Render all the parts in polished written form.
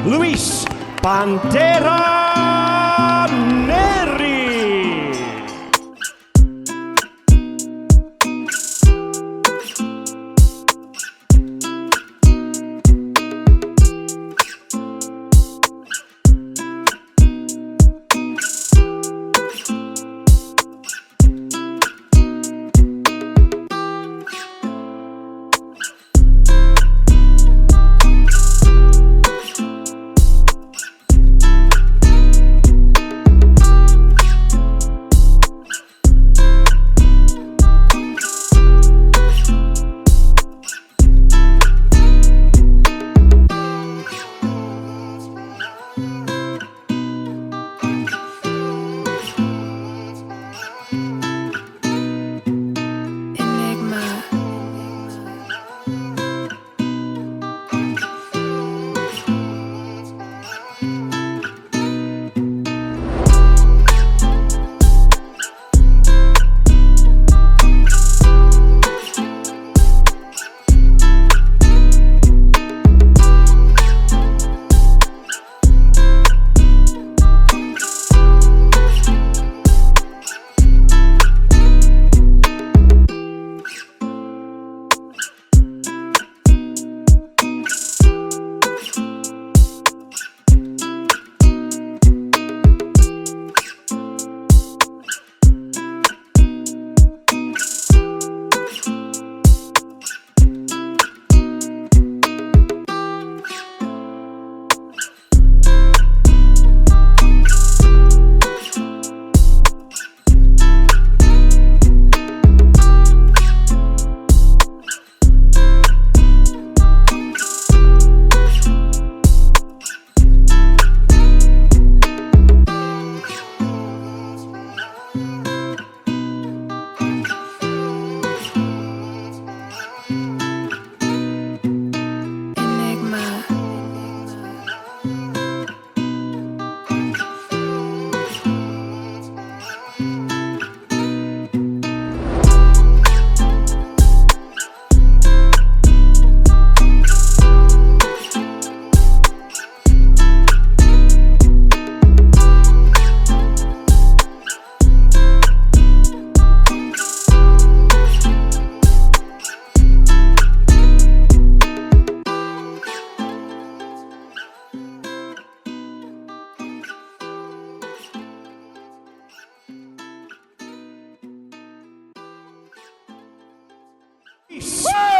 Luis Pantera Nery.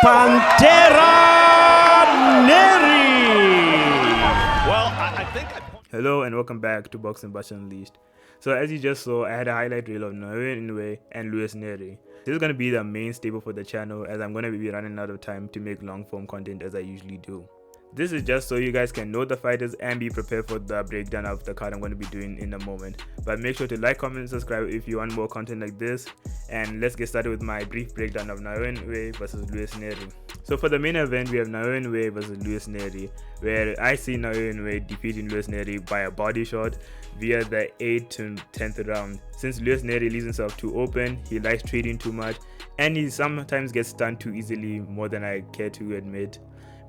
Pantera Nery. Hello and welcome back to Boxing Bash Unleashed. So as you just saw, I had a highlight reel of Naoya, Inoue and Nery. This is going to be the main staple for the channel as I'm going to be running out of time to make long form content as I usually do. This is just so you guys can know the fighters and be prepared for the breakdown of the card I'm going to be doing in a moment. But make sure to like, comment and subscribe if you want more content like this. And let's get started with my brief breakdown of Naoya Inoue versus Nery. So for the main event, we have Naoya Inoue versus Nery, where I see Naoya Inoue defeating Nery by a body shot via the 8th to 10th round. Since Nery leaves himself too open, he likes trading too much, and he sometimes gets stunned too easily, more than I care to admit.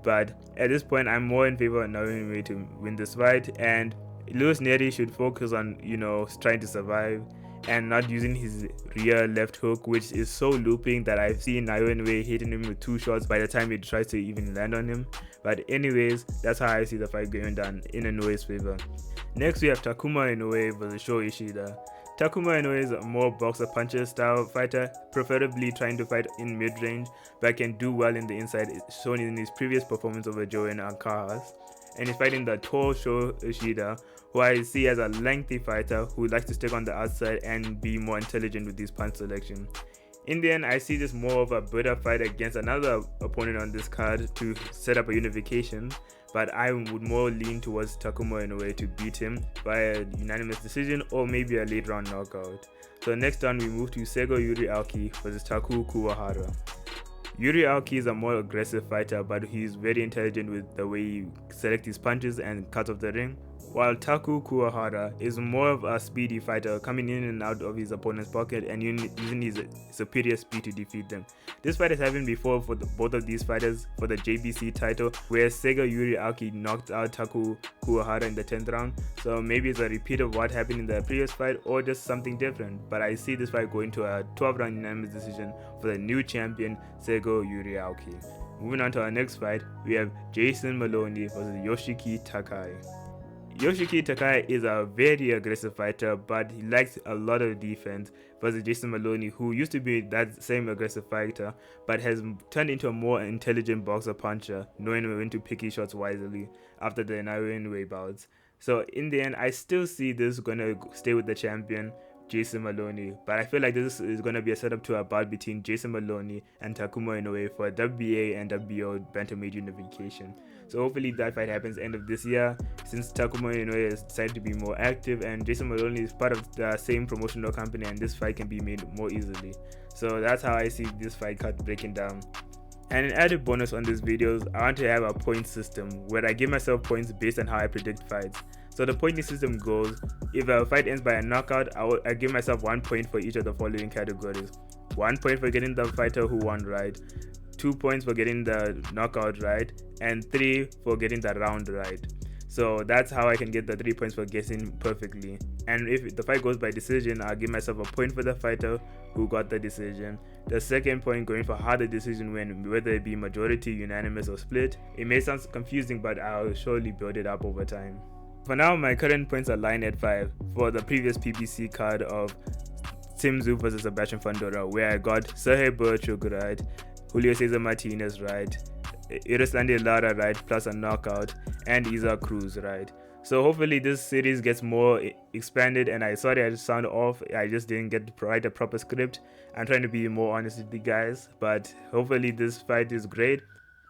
But at this point, I'm more in favor of Naoya Inoue to win this fight, and Nery should focus on, trying to survive and not using his rear left hook, which is so looping that I've seen Naoya Inoue hitting him with 2 shots by the time he tries to even land on him. But anyways, that's how I see the fight going down in Inoue's favor. Next we have Takuma Inoue versus Sho Ishida. Takuma Inoue is a more boxer puncher style fighter, preferably trying to fight in mid-range, but can do well in the inside, shown in his previous performance over Joe Alcaraz. And he's fighting the tall Sho Ishida, who I see as a lengthy fighter who likes to stick on the outside and be more intelligent with his punch selection. In the end, I see this more of a better fight against another opponent on this card to set up a unification, but I would more lean towards Takuma Inoue to beat him by a unanimous decision or maybe a late round knockout. So next on we move to Sego Yuri Aoki versus Taku Kuwahara. Yuri Aoki is a more aggressive fighter, but he's very intelligent with the way he selects his punches and cuts off the ring. while Taku Kuwahara is more of a speedy fighter, coming in and out of his opponent's pocket and using his superior speed to defeat them. This fight has happened before for both of these fighters for the JBC title, where Sega Yuri Aoki knocked out Taku Kuwahara in the 10th round, so maybe it's a repeat of what happened in the previous fight or just something different, but I see this fight going to a 12-round unanimous decision for the new champion Sega Yuri Aoki. Moving on to our next fight, we have Jason Maloney versus Yoshiki Takai. Yoshiki Takai is a very aggressive fighter, but he lacks a lot of defense versus Jason Maloney, who used to be that same aggressive fighter, but has turned into a more intelligent boxer puncher, knowing when to pick his shots wisely after the Inoue bouts. So in the end, I still see this gonna stay with the champion, Jason Maloney, but I feel like this is going to be a setup to a bout between Jason Maloney and Takuma Inoue for WBA and WBO bantamweight unification. So hopefully that fight happens end of this year, since Takuma Inoue has decided to be more active and Jason Maloney is part of the same promotional company, and this fight can be made more easily. So that's how I see this fight card breaking down. And an added bonus on these videos, I want to have a point system where I give myself points based on how I predict fights. So the pointing system goes, if a fight ends by a knockout, I give myself 1 point for each of the following categories. 1 point for getting the fighter who won right, 2 points for getting the knockout right, and 3 for getting the round right. So that's how I can get the 3 points for guessing perfectly. And if the fight goes by decision, I'll give myself a point for the fighter who got the decision. The second point going for how the decision went, whether it be majority, unanimous, or split. It may sound confusing, but I'll surely build it up over time. For now, my current points are lined at 5 for the previous PBC card of Tim Tszyu versus Sebastian Fundora, where I got Sergey Burchuk right, Julio Cesar Martinez right, Irislandi Lara right plus a knockout, and Isa Cruz right. So hopefully this series gets more expanded, and I sound off, I just didn't get to write a proper script. I'm trying to be more honest with you guys, but hopefully this fight is great.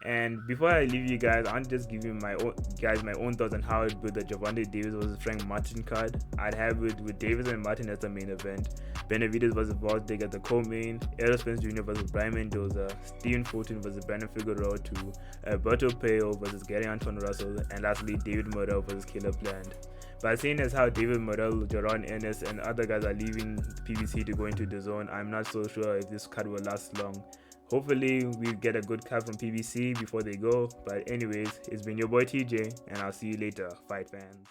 And before I leave you guys, I want to just give you my own thoughts on how I'd build the Javante Davis versus Frank Martin card. I'd have it with Davis and Martin as the main event, Benavidez versus Vosdek as the co-main, Errol Spence Jr. versus Brian Mendoza, Stephen Fulton versus Brandon Figueroa to Alberto Payo versus Gary Anton Russell, and lastly David Morrell versus Caleb Bland. But seeing as how David Morrell, Jaron Ennis, and other guys are leaving PBC to go into the zone, I'm not so sure if this card will last long. Hopefully we get a good card from PBC before they go. But anyways, it's been your boy TJ, and I'll see you later, fight fans.